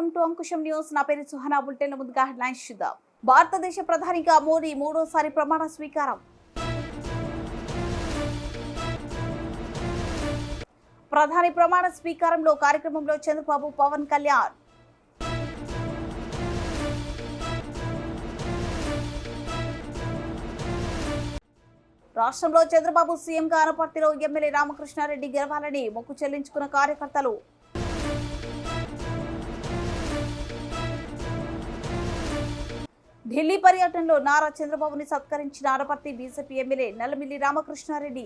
Welcome to Ankusam news. నా పేరు Suhana. Bulletin ముందుగా హెడ్లైన్స్ చూద్దాం. భారతదేశ ప్రధానిగా మోదీ మూడోసారి ప్రమాణ స్వీకారం. ప్రధాని ప్రమాణ స్వీకారంలో కార్యక్రమంలో చంద్రబాబు, పవన్ కళ్యాణ్. రాష్ట్రంలో చంద్రబాబు సీఎంగా అనపర్తిలో ఎమ్మెల్యే రామకృష్ణారెడ్డి గెలవాలని మొక్కు చెల్లించుకున్న కార్యకర్తలు. ఢిల్లీ పర్యటనలో నారా చంద్రబాబుని సత్కరించిన అనపర్తి బీజేపీ ఎమ్మెల్యే నల్లమిల్లి రామకృష్ణారెడ్డి.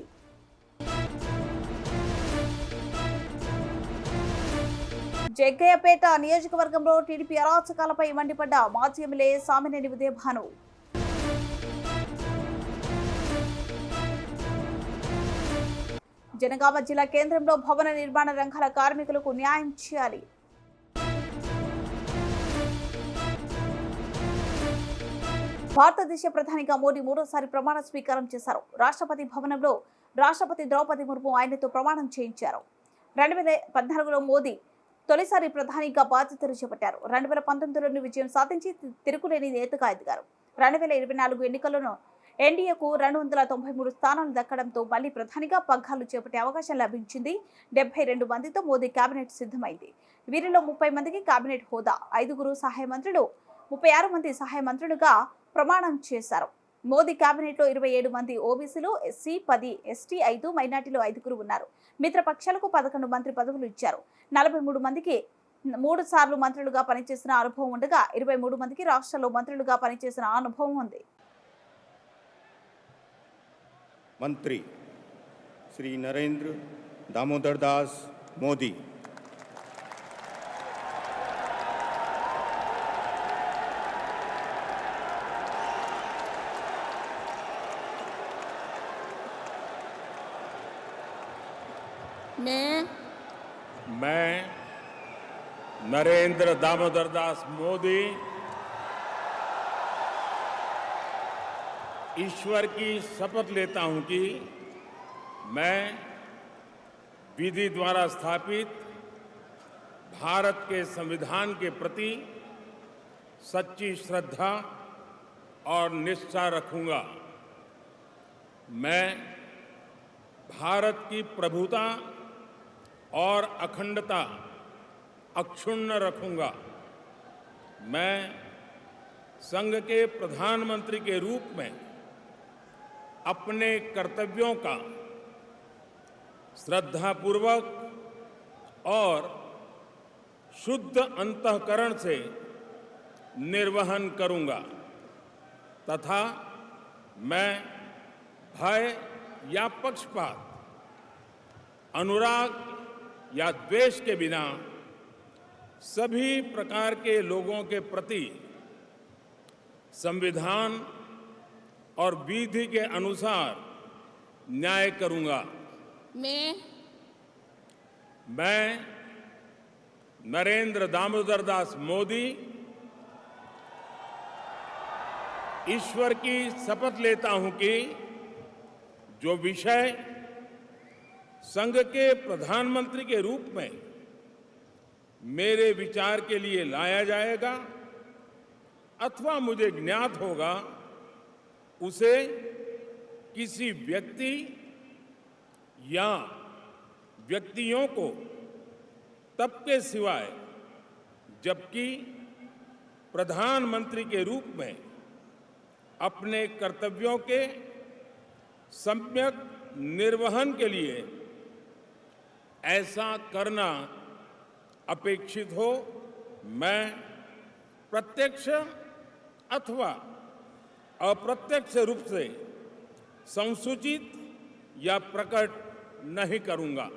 జగ్గయ్యపేట నియోజకవర్గంలో టీడీపీ అరాచకాలపై మండిపడ్డ మాజీ ఎమ్మెల్యే సామినేని ఉదయభాను. జనగామ జిల్లా కేంద్రంలో భవన నిర్మాణ రంగాల కార్మికులకు న్యాయం చేయాలి. భారతదేశ ప్రధానిగా మోదీ మూడోసారి ప్రమాణ స్వీకారం చేశారు. రాష్ట్రపతి భవనంలో రాష్ట్రపతి ద్రౌపది ముర్ము ఆయనతో ప్రమాణం చేయించారు. 2014లో మోదీ తొలిసారి ప్రధానిగా బాధ్యతలు చేపట్టారు. 2019లోని విజయం సాధించి తిరుగులేని నేతగా ఎదిగారు. 2024 ఎన్నికల్లోనూ ఎన్డీఏకు 293 స్థానాలు దక్కడంతో మళ్లీ ప్రధానిగా పగ్గాలు చేపట్టే అవకాశం లభించింది. 72 మందితో మోదీ కేబినెట్ సిద్ధమైంది. వీరిలో 30 మందికి కేబినెట్ హోదా, 5 సహాయ మంత్రులు, 36 మంది సహాయ మంత్రులుగా ప్రమాణం చేశారు. మోదీ కేబినెట్ లో 27 మంది ఓబీసీలు, ఎస్సీ 10, ఎస్టీ 5, మైనార్టీలు 5 ఉన్నారు. మిత్రపక్షాలకు 11 మంత్రి పదవులు ఇచ్చారు. 43 మందికి 3 సార్లు మంత్రులుగా పనిచేసిన అనుభవం ఉండగా 23 మందికి రాష్ట్రాల్లో మంత్రులుగా పనిచేసిన అనుభవం ఉంది. मंत्री श्री नरेंद्र दामोदर दास मोदी। मैं नरेंद्र दामोदर दास मोदी ईश्वर की शपथ लेता हूं कि मैं विधि द्वारा स्थापित भारत के संविधान के प्रति सच्ची श्रद्धा और निष्ठा रखूंगा। मैं भारत की प्रभुता और अखंडता अक्षुण्ण रखूंगा। मैं संघ के प्रधानमंत्री के रूप में अपने कर्तव्यों का श्रद्धापूर्वक और शुद्ध अंतःकरण से निर्वहन करूंगा तथा मैं भय या पक्षपात, अनुराग या द्वेष के बिना सभी प्रकार के लोगों के प्रति संविधान और विधि के अनुसार न्याय करूंगा। मैं नरेंद्र दामोदर दास मोदी ईश्वर की शपथ लेता हूं कि जो विषय संघ के प्रधानमंत्री के रूप में मेरे विचार के लिए लाया जाएगा अथवा मुझे ज्ञात होगा उसे किसी व्यक्ति या व्यक्तियों को तब के सिवाय जबकि प्रधानमंत्री के रूप में अपने कर्तव्यों के सम्यक निर्वहन के लिए ऐसा करना अपेक्षित हो, मैं प्रत्यक्ष अथवा अप्रत्यक्ष रूप से संसूचित या प्रकट नहीं करूंगा।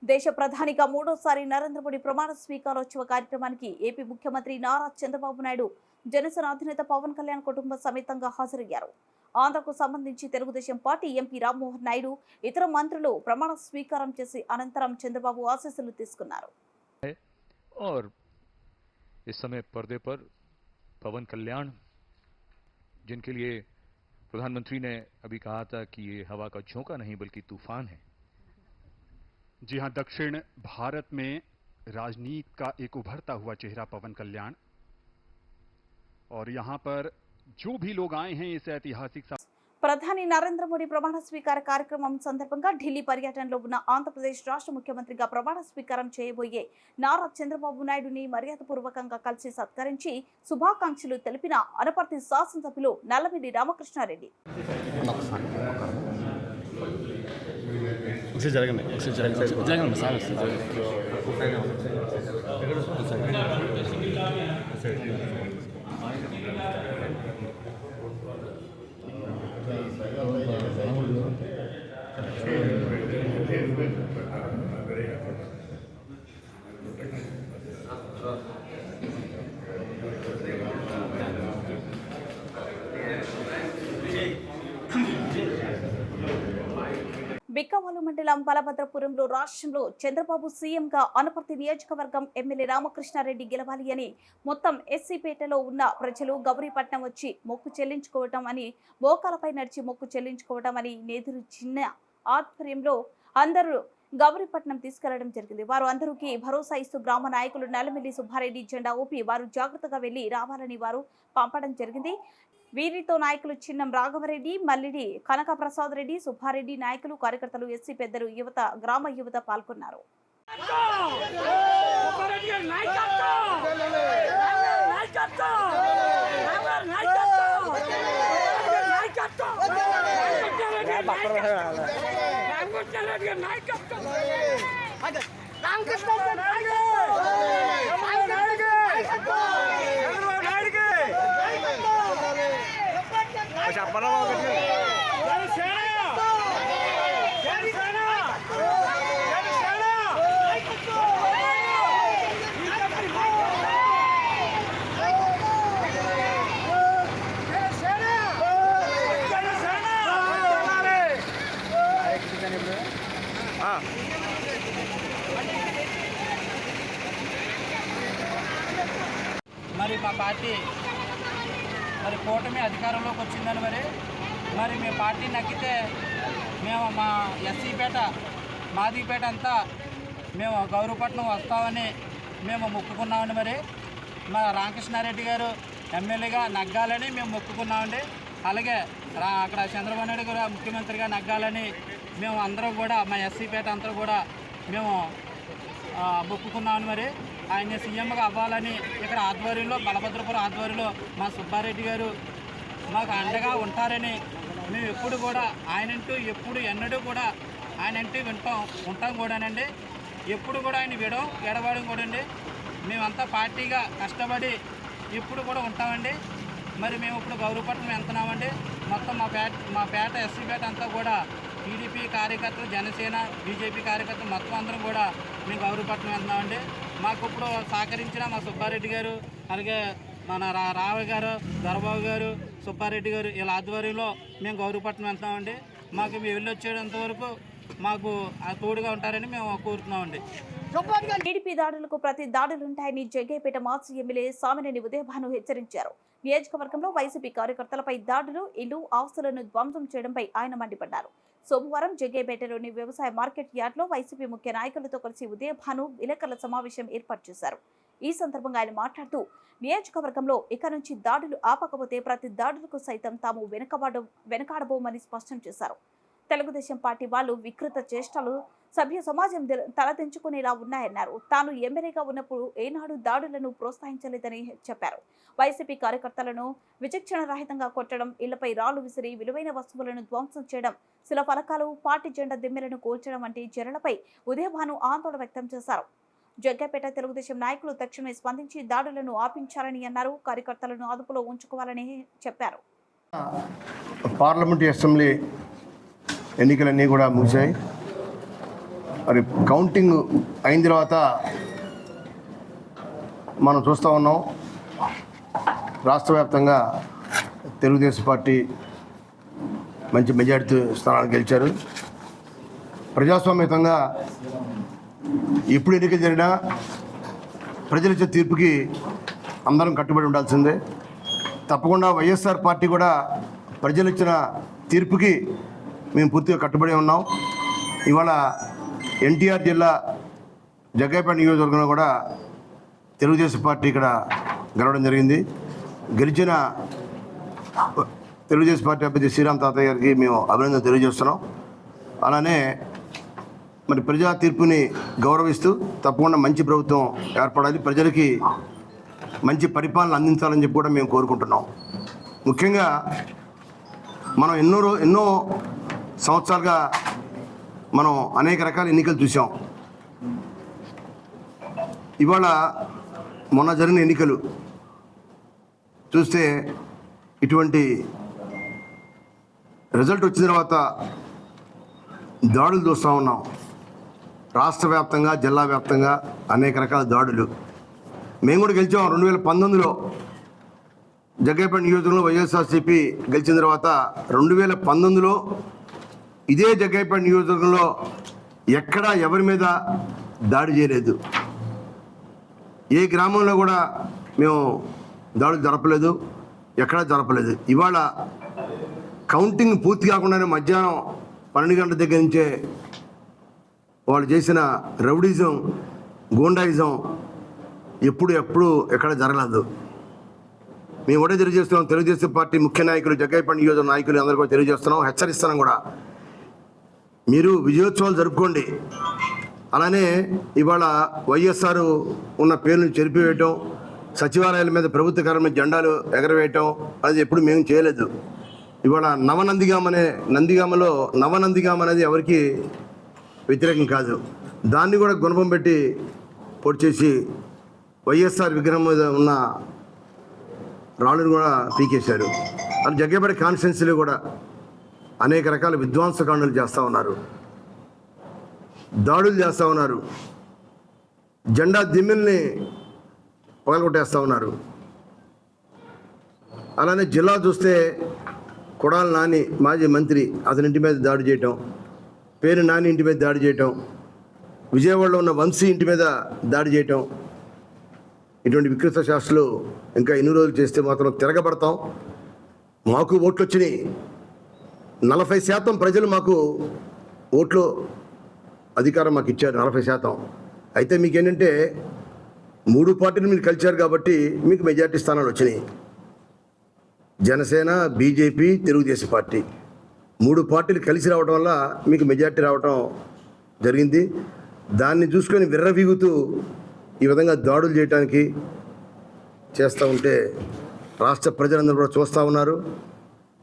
దేశ ప్రధానిగా మూడోసారి నరేంద్ర మోడీ ప్రమాణ స్వీకారోత్సవ కార్యక్రమానికి ఏపీ ముఖ్యమంత్రి నారా చంద్రబాబు నాయుడు జనసేన అధినేత పవన్ కళ్యాణ్ కుటుంబ సమేతంగా హాజరయ్యారు. ఆంధ్రకు సంబంధించి తెలుగుదేశం పార్టీ ఎంపీ రామ్మోహన్ నాయుడు ఇతర మంత్రులు ప్రమాణ స్వీకారం చేసి అనంతరం చంద్రబాబు ఆశీస్సులు తీసుకున్నారు. और इस समय पर्दे पर पवन कल्याण, जिनके लिए प्रधानमंत्री ने अभी कहा था कि ये हवा का झोंका नहीं बल्कि तूफान है. जी हां, दक्षिण भारत में राजनीति का एक उभरता हुआ चेहरा पवन कल्याण, और यहां पर जो भी लोग आए हैं इस ऐतिहासिक ప్రధాని నరేంద్ర మోడీ ప్రమాణ స్వీకార కార్యక్రమం సందర్భంగా ఢిల్లీ పర్యటనలో ఉన్న ఆంధ్రప్రదేశ్ రాష్ట్ర ముఖ్యమంత్రిగా ప్రమాణ స్వీకారం చేయబోయే నారా చంద్రబాబు నాయుడుని మర్యాదపూర్వకంగా కలిసి సత్కరించి శుభాకాంక్షలు తెలిపిన అనపర్తి శాసనసభ్యులు నల్లమిల్లి రామకృష్ణారెడ్డి. బిక్కవాలు మండలం బలభద్రపురంలో రాష్ట్రంలో చంద్రబాబు సీఎంగా అనపర్తి నియోజకవర్గం ఎమ్మెల్యే రామకృష్ణారెడ్డి గెలవాలి అని మొత్తం ఎస్సీపేటలో ఉన్న ప్రజలు గౌరీపట్నం వచ్చి మొక్కు చెల్లించుకోవటం అని, మోకాలపై నడిచి మొక్కు చెల్లించుకోవటం అని నేదురు చిన్న ఆధ్వర్యంలో అందరూ గౌరీపట్నం తీసుకెళ్లడం జరిగింది. వారు అందరికీ భరోసా ఇస్తూ గ్రామ నాయకులు నల్లమిల్లి సుబ్బారెడ్డి జెండా ఊపి వారు జాగ్రత్తగా వెళ్లి రావాలని వారు పంపడం జరిగింది. వీరితో నాయకులు చిన్నం రాఘవరెడ్డి, మల్లిడి కనకప్రసాద్ రెడ్డి, సుబ్బారెడ్డి, నాయకులు, కార్యకర్తలు, ఎస్సీ పెద్దలు, యువత, గ్రామ యువత పాల్గొన్నారు. మరి మా పార్టీ మరి కూటమి అధికారంలోకి వచ్చిందని మరి మీ పార్టీ నక్కితే మేము మా ఎస్సీపేట మాదిపేట అంతా మేము గౌరవపట్నం వస్తామని మేము మొక్కుకున్నామండి. మరి మా రామకృష్ణారెడ్డి గారు ఎమ్మెల్యేగా నగ్గాలని మేము మొక్కుకున్నామండి. అలాగే అక్కడ చంద్రబాబు నాయుడు గారు ముఖ్యమంత్రిగా నగ్గాలని మేము అందరం కూడా మా ఎస్సీపేట అంతా కూడా మేము మొక్కుకున్నామని. మరి ఆయన సీఎంగా అవ్వాలని ఇక్కడ ఆధ్వర్యంలో బలభద్రపురం ఆధ్వర్యంలో మా సుబ్బారెడ్డి గారు మాకు అండగా ఉంటారని మేము ఎప్పుడు కూడా ఆయనంటూ ఎప్పుడు ఎన్నడూ కూడా ఆయనంటూ ఉంటాం కూడానండి. ఎప్పుడు కూడా ఆయన విడం ఎడవడం కూడా అండి. మేమంతా పార్టీగా కష్టపడి ఎప్పుడు కూడా ఉంటామండి. మరి మేము ఇప్పుడు గౌరవపట్నం వెళ్తున్నామండి. మొత్తం మా పేట ఎస్సీపేట అంతా కూడా టీడీపీ కార్యకర్తలు, జనసేన, బీజేపీ కార్యకర్తలు మొత్తం అందరం కూడా మేము గౌరవపట్నం వెళ్తున్నామండి. మాకు ఇప్పుడు సహకరించిన మా సుబ్బారెడ్డి గారు, అలాగే మన రావు గారు, దొరబాబు గారు, సుబ్బారెడ్డి గారు వీళ్ళ ఆధ్వర్యంలో మేము గౌరవపట్నం వెళ్తున్నామండి. మాకు మేము వెళ్ళి వచ్చేంత వరకు మాకు తోడుగా ఉంటారని మేము కోరుతున్నామండి. టీడీపీ దాడులకు ప్రతి దాడులుంటాయని జగ్గయ్యపేట మాజీ ఎమ్మెల్యే సామినేని ఉదయభాను హెచ్చరించారు. నియోజకవర్గంలో వైసీపీ కార్యకర్తలపై దాడులు, ఇల్లు, ఆస్తులను ధ్వంసం చేయడంపై ఆయన మండిపడ్డారు. సోమవారం జగ్గయ్యపేటలోని వ్యవసాయ మార్కెట్ యార్డ్లో వైసీపీ ముఖ్య నాయకులతో కలిసి ఉదయభాను విలేకరుల సమావేశం ఏర్పాటు చేశారు. ఈ సందర్భంగా ఆయన మాట్లాడుతూ, నియోజకవర్గంలో ఇక నుంచి దాడులు ఆపకపోతే ప్రతి దాడులకు సైతం తాము వెనకాడబోమని స్పష్టం చేశారు. తెలుగుదేశం పార్టీ వాళ్ళు వికృత చేష్టలు సభ్య సమాజం తలదించుకునేలా ఉన్నాయన్నారు. తాను ఎమ్మెల్యేగా ఉన్నప్పుడు ఏనాడు దాడులను ప్రోత్సహించలేదని చెప్పారు. వైసీపీ కార్యకర్తలను విచక్షణ రహితంగా కొట్టడం, ఇళ్లపై రాళ్లు విసిరి విలువైన వస్తువులను ధ్వంసం చేయడం, శిల ఫలకాలు, పార్టీ జెండా దిమ్మెలను కూల్చడం వంటి చర్యలపై ఉదయభాను ఆందోళన వ్యక్తం చేశారు. జగ్గయ్యపేట తెలుగుదేశం నాయకులు తక్షణమే స్పందించి దాడులను ఆపించాలని అన్నారు. కార్యకర్తలను అదుపులో ఉంచుకోవాలని చెప్పారు. పార్లమెంటు అసెంబ్లీ ఎన్నికలన్నీ కూడా ముగిశాయి. మరి కౌంటింగ్ అయిన తర్వాత మనం చూస్తూ ఉన్నాం, రాష్ట్ర వ్యాప్తంగా తెలుగుదేశం పార్టీ మంచి మెజారిటీ స్థానాలు గెలిచారు. ప్రజాస్వామ్యతంగా ఎప్పుడు ఎన్నికలు జరిగినా ప్రజలు ఇచ్చే తీర్పుకి అందరం కట్టుబడి ఉండాల్సిందే. తప్పకుండా వైఎస్ఆర్ పార్టీ కూడా ప్రజలు ఇచ్చిన తీర్పుకి మేము పూర్తిగా కట్టుబడి ఉన్నాం. ఇవాళ ఎన్టీఆర్ జిల్లా జగ్గయ్యపేట నియోజకవర్గంలో కూడా తెలుగుదేశం పార్టీ ఇక్కడ గెలవడం జరిగింది. గెలిచిన తెలుగుదేశం పార్టీ అభ్యర్థి శ్రీరామ్ తాతయ్య గారికి మేము అభినందన తెలియజేస్తున్నాం. అలానే మరి ప్రజా తీర్పుని గౌరవిస్తూ తప్పకుండా మంచి ప్రభుత్వం ఏర్పడాలి, ప్రజలకి మంచి పరిపాలన అందించాలని చెప్పి కూడా మేము కోరుకుంటున్నాం. ముఖ్యంగా మనం ఎన్నో సంవత్సరాలుగా మనం అనేక రకాల ఎన్నికలు చూసాం. ఇవాళ మొన్న జరిగిన ఎన్నికలు చూస్తే ఇటువంటి రిజల్ట్ వచ్చిన తర్వాత దాడులు చూస్తూ ఉన్నాం. రాష్ట్ర వ్యాప్తంగా, జిల్లా వ్యాప్తంగా అనేక రకాల దాడులు. మేము కూడా గెలిచాం 2019లో జగ్గయ్యపేట నియోజకవర్గంలో వైఎస్ఆర్సీపీ గెలిచిన తర్వాత 2019లో ఇదే జగ్గయ్యపేట నియోజకవర్గంలో ఎక్కడా ఎవరి మీద దాడి చేయలేదు. ఏ గ్రామంలో కూడా మేము దాడులు జరపలేదు, ఎక్కడా జరపలేదు. ఇవాళ కౌంటింగ్ పూర్తి కాకుండానే మధ్యాహ్నం 12 గంటల దగ్గర నుంచే వాళ్ళు చేసిన రౌడీజం, గూండాయిజం ఎప్పుడు ఎక్కడ జరగలేదు. మేము ఒకటే తెలియజేస్తున్నాం, తెలుగుదేశం పార్టీ ముఖ్య నాయకులు, జగ్గయ్యపేట నియోజక నాయకులు అందరూ కూడా తెలియజేస్తున్నాం, హెచ్చరిస్తున్నాం కూడా. మీరు విజయోత్సవాలు జరుపుకోండి. అలానే ఇవాళ వైఎస్ఆర్ ఉన్న పేర్లను చెరిపివేయటం, సచివాలయాల మీద ప్రభుత్వ కార్యాలయం మీద జెండాలు ఎగరవేయటం అది ఎప్పుడు మేము చేయలేదు. ఇవాళ నందిగామలో నవనందిగామ అనేది ఎవరికి వ్యతిరేకం కాదు. దాన్ని కూడా గుణపం పెట్టి పొడి చేసి వైఎస్ఆర్ విగ్రహం మీద ఉన్న రాళ్ళను కూడా పీకేశారు. అది జగ్గయ్యపేట కాన్స్టిట్యున్సీలో కూడా అనేక రకాల విధ్వంసకాండలు చేస్తూ ఉన్నారు, దాడులు చేస్తూ ఉన్నారు, జెండా దిమ్మెల్ని పగలగొట్టేస్తూ ఉన్నారు. అలానే జిల్లా చూస్తే కొడాల నాని మాజీ మంత్రి అతని ఇంటి మీద దాడి చేయటం, పేరు నాని ఇంటి మీద దాడి చేయటం, విజయవాడలో ఉన్న వంశీ ఇంటి మీద దాడి చేయటం, ఇటువంటి వికృత శాస్త్రాలు ఇంకా ఎన్ని రోజులు చేస్తే మాత్రం తిరగబడతాం. మాకు ఓట్లు వచ్చినాయి, 40% ప్రజలు మాకు ఓట్లు అధికారం మాకు ఇచ్చారు, 40%. అయితే మీకేంటంటే 3 పార్టీలు మీరు కలిశారు కాబట్టి మీకు మెజార్టీ స్థానాలు వచ్చినాయి. జనసేన, బీజేపీ, తెలుగుదేశం పార్టీ 3 పార్టీలు కలిసి రావడం వల్ల మీకు మెజార్టీ రావడం జరిగింది. దాన్ని చూసుకొని విర్రవీగుతూ ఈ విధంగా దాడులు చేయడానికి చేస్తూ ఉంటే రాష్ట్ర ప్రజలందరూ కూడా చూస్తూ ఉన్నారు.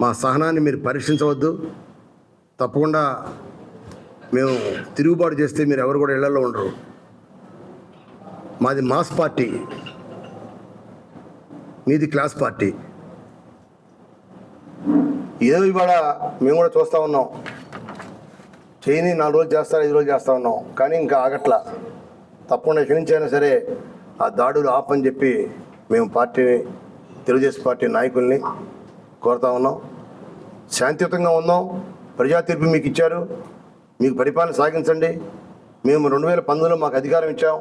మా సహనాన్ని మీరు పరీక్షించవద్దు. తప్పకుండా మేము తిరుగుబాటు చేస్తే మీరు ఎవరు కూడా ఇళ్లలో ఉండరు. మాది మాస్ పార్టీ, మీది క్లాస్ పార్టీ. ఏదో ఇవాళ మేము కూడా చూస్తూ ఉన్నాం, చేయని 4 రోజులు చేస్తారు, 5 రోజులు చేస్తూ ఉన్నాం, కానీ ఇంకా ఆగట్లా. తప్పకుండా ఎక్కడి నుంచి అయినా సరే ఆ దాడులు ఆపని చెప్పి మేము తెలుగుదేశం పార్టీ నాయకుల్ని కోరుతా ఉన్నాం. శాంతియుతంగా ఉన్నాం, ప్రజా తీర్పు మీకు ఇచ్చారు, మీకు పరిపాలన సాగించండి. మేము 2019లో మాకు అధికారం ఇచ్చాం,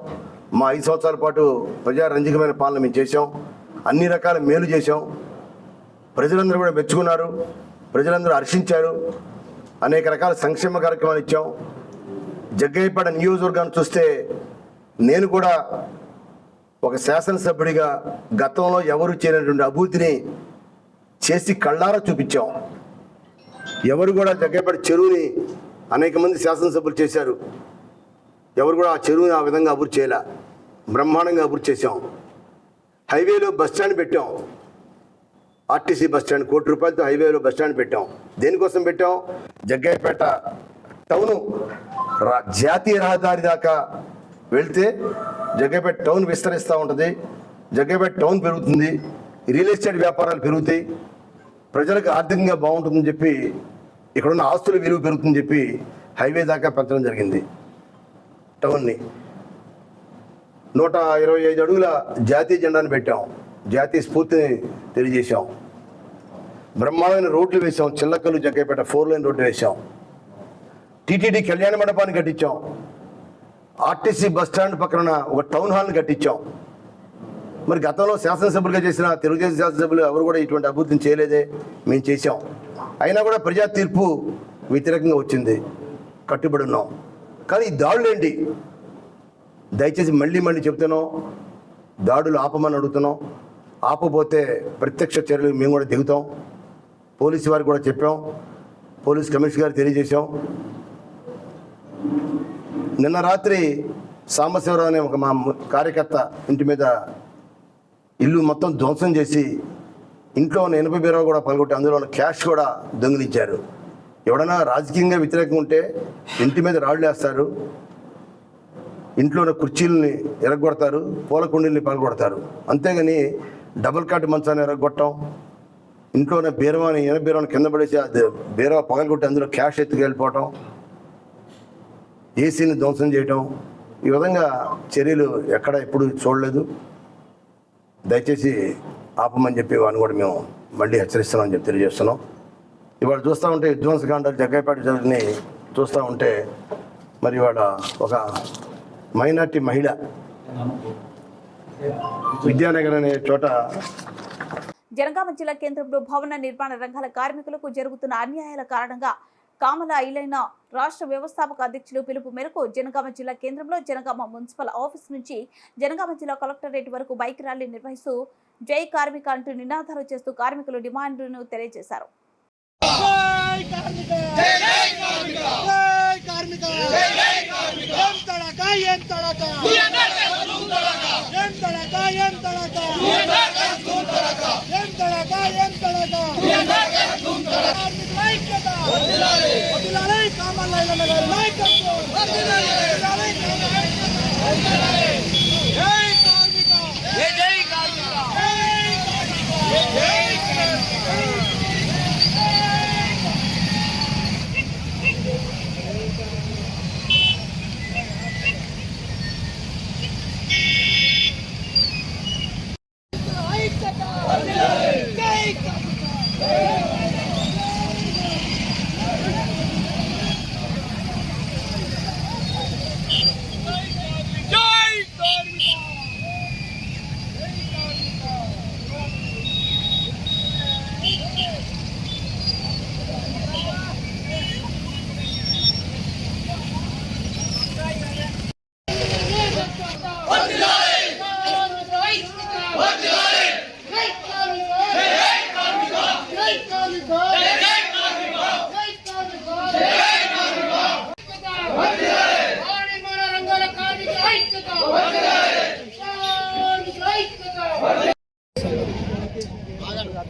మా 5 సంవత్సరాల పాటు ప్రజారంజకమైన పాలన మేము చేసాం, అన్ని రకాల మేలు చేసాం. ప్రజలందరూ కూడా మెచ్చుకున్నారు, ప్రజలందరూ హర్షించారు. అనేక రకాల సంక్షేమ కార్యక్రమాలు ఇచ్చాం. జగ్గయ్యపేట నియోజకవర్గాన్ని చూస్తే నేను కూడా ఒక శాసనసభ్యుడిగా గతంలో ఎవరు చేయనటువంటి అభివృద్ధిని చేసి కళ్ళారా చూపించాం. ఎవరు కూడా జగ్గయ్యపేట చెరువుని అనేక మంది శాసనసభ్యులు చేశారు, ఎవరు కూడా ఆ చెరువుని ఆ విధంగా అభివృద్ధి చేయలే. బ్రహ్మాండంగా అభివృద్ధి చేశాం. హైవేలో బస్టాండ్ పెట్టాం, ఆర్టీసీ బస్టాండ్, ₹1 కోటి హైవేలో బస్టాండ్ పెట్టాం. దేనికోసం పెట్టాం? జగ్గయ్యపేట టౌను జాతీయ రహదారి దాకా వెళ్తే జగ్గయ్యపేట టౌన్ విస్తరిస్తూ ఉంటుంది, జగ్గయ్యపేట టౌన్ పెరుగుతుంది, రియల్ ఎస్టేట్ వ్యాపారాలు పెరుగుతాయి, ప్రజలకు ఆర్థికంగా బాగుంటుందని చెప్పి, ఇక్కడున్న ఆస్తుల విలువ పెరుగుతుందని చెప్పి హైవే దాకా పెంచడం జరిగింది. టౌన్ని 125 అడుగుల జాతీయ జెండాను పెట్టాం, జాతీయ స్ఫూర్తిని తెలియజేశాం. బ్రహ్మాండమైన రోడ్లు వేసాం, చిల్లకల్లు జగ్గైపేట 4 లైన్ రోడ్డు వేసాం. టీటీడీ కళ్యాణ మండపాన్ని కట్టించాం. ఆర్టీసీ బస్ స్టాండ్ పక్కన ఒక టౌన్ హాల్ని కట్టించాం. మరి గతంలో శాసనసభ్యులుగా చేసిన తెలుగుదేశం శాసనసభ్యులు ఎవరు కూడా ఇటువంటి అభివృద్ధిని చేయలేదే, మేము చేశాం. అయినా కూడా ప్రజా తీర్పు వ్యతిరేకంగా వచ్చింది, కట్టుబడి ఉన్నాం. కానీ ఈ దాడులు ఏంటి? దయచేసి మళ్ళీ చెప్తున్నాం, దాడులు ఆపమని అడుగుతున్నాం. ఆపపోతే ప్రత్యక్ష చర్యలు మేము కూడా దిగుతాం. పోలీసు వారికి కూడా చెప్పాం, పోలీస్ కమిషనర్ గారికి తెలియజేశాం. నిన్న రాత్రి సాంబశివరావు అనే ఒక మా కార్యకర్త ఇంటి మీద ఇల్లు మొత్తం ధ్వంసం చేసి ఇంట్లో ఉన్న 80 బీరాలు కూడా పలగొట్టి అందులో ఉన్న క్యాష్ కూడా దొంగిలించారు. ఎవడన్నా రాజకీయంగా వ్యతిరేకంగా ఉంటే ఇంటి మీద రాళ్ళు వేస్తారు, ఇంట్లో ఉన్న కుర్చీలని ఎరగొడతారు, పూల కుండీల్ని పలగొడతారు. అంతేగాని డబుల్ కాట్ మంచాన్ని ఎరగొట్టడం, ఇంట్లో ఉన్న బీరవాని 80 బీరవాని కింద పడేసి అది బీరవా పగలగొట్టి అందులో క్యాష్ ఎత్తుకెళ్ళిపోవటం, ఏసీని ధ్వంసం చేయటం, ఈ విధంగా చర్యలు ఎక్కడ ఎప్పుడు చూడలేదు. దయచేసి ఆపమని చెప్పి వాడిని కూడా మేము మళ్ళీ హెచ్చరిస్తున్నామని చెప్పి తెలియజేస్తున్నాం. ఇవాళ చూస్తూ ఉంటే విధ్వంసకాండాలు జగ్గైపేట జరిగిని చూస్తూ ఉంటే మరి ఇవాళ ఒక మైనార్టీ మహిళ విద్యానగర్ అనే చోట జనగామ జిల్లా కేంద్రంలో భవన నిర్మాణ రంగాల కార్మికులకు జరుగుతున్న అన్యాయాల కారణంగా కామల ఐలైన రాష్ట్ర వ్యవస్థాపక అధ్యక్షులు పిలుపు మేరకు జనగామ జిల్లా కేంద్రంలో జనగామ మున్సిపల్ ఆఫీస్ నుంచి జనగామ జిల్లా కలెక్టరేట్ వరకు బైక్ ర్యాలీ నిర్వహిస్తూ జై కార్మిక అంటూ నినాదాలు చేస్తూ కార్మికులు డిమాండ్లను తెలియజేశారు.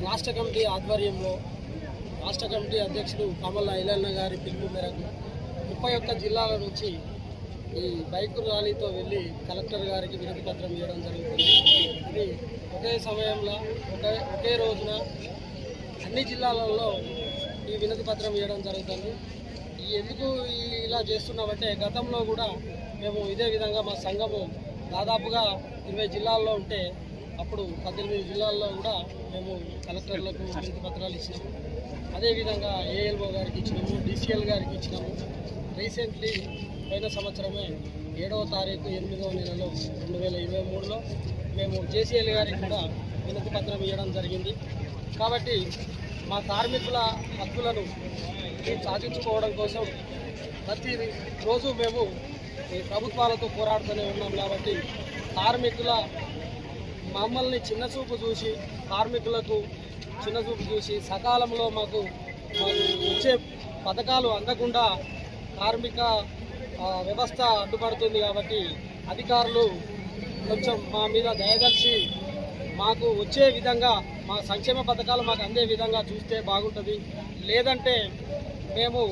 రాష్ట్ర కమిటీ ఆధ్వర్యంలో రాష్ట్ర కమిటీ అధ్యక్షుడు కామల ఐలన్న గారి పిలుపు మేరకు 31 జిల్లాల నుంచి ఈ బైక్ ర్యాలీతో వెళ్ళి కలెక్టర్ గారికి వినతి పత్రం ఇవ్వడం జరుగుతుంది. ఇది ఒకే సమయంలో ఒకే రోజున అన్ని జిల్లాలలో ఈ వినతి పత్రం ఇవ్వడం జరుగుతుంది. ఎందుకు ఇలా చేస్తున్నామంటే గతంలో కూడా మేము ఇదే విధంగా మా సంఘము దాదాపుగా 20 జిల్లాల్లో ఉంటే అప్పుడు 18 జిల్లాల్లో కూడా మేము కలెక్టర్లకు వినతి పత్రాలు ఇచ్చినాము. అదేవిధంగా ఏఎల్ఓ గారికి ఇచ్చినాము, డిసిఎల్ గారికి ఇచ్చినాము. రీసెంట్లీ పోయిన సంవత్సరమే 7వ తారీఖు 8వ నెలలో 2023లో మేము జేసీఎల్ గారికి కూడా వినతి పత్రం ఇవ్వడం జరిగింది. కాబట్టి మా కార్మికుల హక్కులను సాధించుకోవడం కోసం ప్రతిరోజు మేము ప్రభుత్వాలతో పోరాడుతూనే ఉన్నాం. కాబట్టి కార్మికుల మమ్మల్ని చిన్నచూపు చూసి కార్మికులకు చిన్నచూపు చూసి సకాలంలో మాకు వచ్చే పథకాలు అందకుండా కార్మిక వ్యవస్థ అడ్డుపడుతుంది. కాబట్టి అధికారులు కొంచెం మా మీద దయదలిచి మాకు వచ్చే విధంగా మా సంక్షేమ పథకాలు మాకు అందే విధంగా చూస్తే బాగుంటుంది. లేదంటే మేము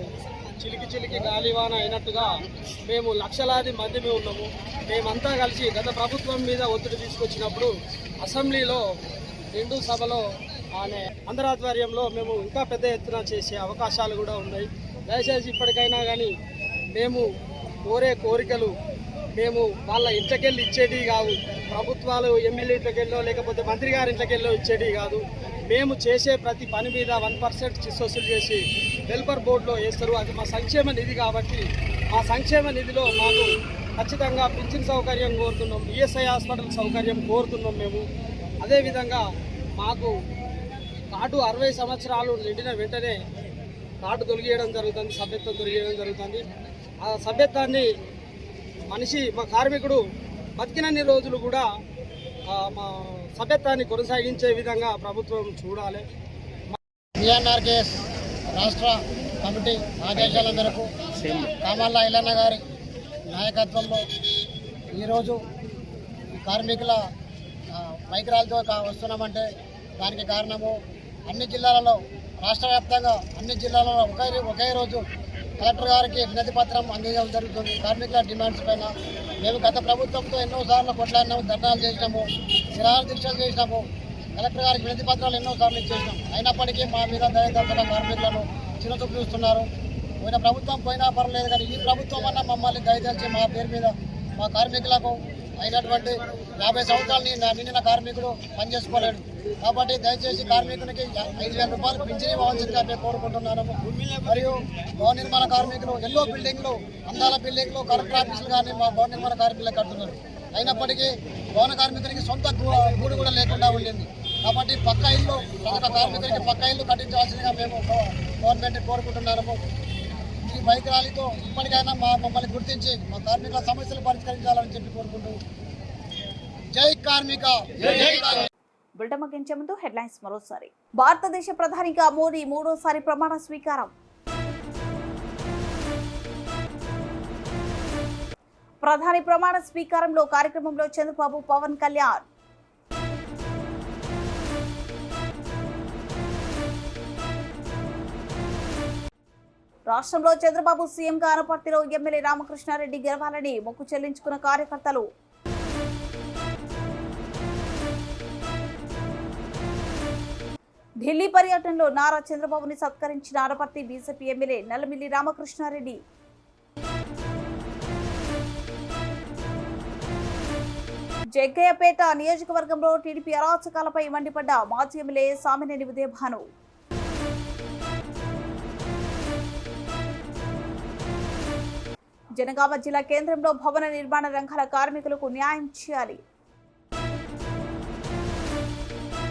చిలికి గాలివాన అయినట్టుగా మేము లక్షలాది మందిమే ఉన్నాము. మేమంతా కలిసి గత ప్రభుత్వం మీద ఒత్తిడి తీసుకొచ్చినప్పుడు అసెంబ్లీలో నిండు సభలో అందరి ఆధ్వర్యంలో మేము ఇంకా పెద్ద ఎత్తున చేసే అవకాశాలు కూడా ఉన్నాయి. దయచేసి ఇప్పటికైనా కానీ మేము కోరే కోరికలు మేము వాళ్ళ ఇంట్లోకెళ్ళి ఇచ్చేటి కాదు, ప్రభుత్వాలు ఎమ్మెల్యే ఇంట్లోకెళ్ళో లేకపోతే మంత్రి గారి ఇంట్లోకెళ్ళో ఇచ్చేటి కాదు. మేము చేసే ప్రతి పని మీద 1% వసూలు చేసి వెల్ఫేర్ బోర్డులో వేస్తారు. అది మా సంక్షేమ నిధి కాబట్టి ఆ సంక్షేమ నిధిలో మాకు ఖచ్చితంగా పింఛన్ సౌకర్యం కోరుతున్నాం, ఈఎస్ఐ హాస్పిటల్ సౌకర్యం కోరుతున్నాం. మేము అదేవిధంగా మాకు కార్డు 60 సంవత్సరాలు నిండిన వెంటనే కార్డు తొలగియడం జరుగుతుంది, సభ్యత్వం తొలగియడం జరుగుతుంది. ఆ సభ్యత్వాన్ని మా కార్మికుడు బతికినన్ని రోజులు కూడా మా సభ్యత్వాన్ని కొనసాగించే విధంగా ప్రభుత్వం చూడాలి. టీఎన్ఆర్కేఎస్ రాష్ట్ర కమిటీ ఆదేశాల మేరకు కామల్ల ఐలన్న గారి నాయకత్వంలో ఈరోజు కార్మికుల వైఖరాలతో వస్తున్నామంటే దానికి కారణము అన్ని జిల్లాలలో రాష్ట్ర వ్యాప్తంగా అన్ని జిల్లాలలో ఒకే రోజు కలెక్టర్ గారికి వినతి పత్రం అందించడం జరుగుతుంది. కార్మికుల డిమాండ్స్ పైన మేము గత ప్రభుత్వంతో ఎన్నోసార్లు కొట్లాడినాము, ధర్నాలు చేసినాము, నిరాహార దీక్షలు చేసినాము, కలెక్టర్ గారికి వినతి పత్రాలు ఎన్నోసార్లు ఇచ్చేసినాం. అయినప్పటికీ మా మీద దయదర్శన కార్మికులను చిన్నచూపు చూస్తున్నారు. పోయిన ప్రభుత్వం పోయినా పర్లేదు, కానీ ఈ ప్రభుత్వం అన్న మమ్మల్ని దయదలిచి మా పేరు మీద మా కార్మికులకు అయినటువంటి 50 సంవత్సరాలు నిండిన కార్మికుడు పనిచేసుకోలేడు. కాబట్టి దయచేసి కార్మికునికి 5,000 రూపాయలు పింఛన్ ఇవ్వాల్సిందిగా మేము కోరుకుంటున్నాను. మరియు భవన నిర్మాణ కార్మికులు ఎన్నో బిల్డింగ్లు, అందాల బిల్డింగ్లు, కలెక్టర్ ఆఫీసులు కానీ మా భవన నిర్మాణ కార్మికులు కడుతున్నారు. అయినప్పటికీ భవన కార్మికునికి సొంత గూడు కూడా లేకుండా ఉండింది. కాబట్టి పక్క ఇల్లు ప్రతి కార్మికునికి పక్క ఇల్లు కట్టించవలసిందిగా మేము గవర్నమెంట్ కోరుకుంటున్నాము. ఈ వైఖరాలతో ఇప్పటికైనా మమ్మల్ని గుర్తించి మా కార్మికుల సమస్యలు పరిష్కరించాలని చెప్పి కోరుకుంటూ జై కార్మిక. బులెటిన్ ముగించే ముందు హెడ్లైన్స్ మరోసారి. భారతదేశ ప్రధానిగా మోడీ 3వ ప్రమాణ స్వీకారం. ప్రధాని ప్రమాణ స్వీకారంలో కార్యక్రమంలో చంద్రబాబు, పవన్ కళ్యాణ్. రాష్ట్రంలో చంద్రబాబు సీఎంగా అనపర్తిలో ఎమ్మెల్యే రామకృష్ణారెడ్డి గెలవాలని మొక్కు చెల్లించుకున్న కార్యకర్తలు. ఢిల్లీ పర్యటనలో నారా చంద్రబాబుని సత్కరించిన అనపర్తి బీజేపీ ఎమ్మెల్యే నల్లమిల్లి రామకృష్ణారెడ్డి. జగ్గయ్యపేట నియోజకవర్గంలో టీడీపీ అరాచకాలపై మండిపడ్డ మాజీ ఎమ్మెల్యే సామినేని ఉదయభాను. జనగామ జిల్లా కేంద్రంలో భవన నిర్మాణ రంగాల కార్మికులకు న్యాయం చేయాలి.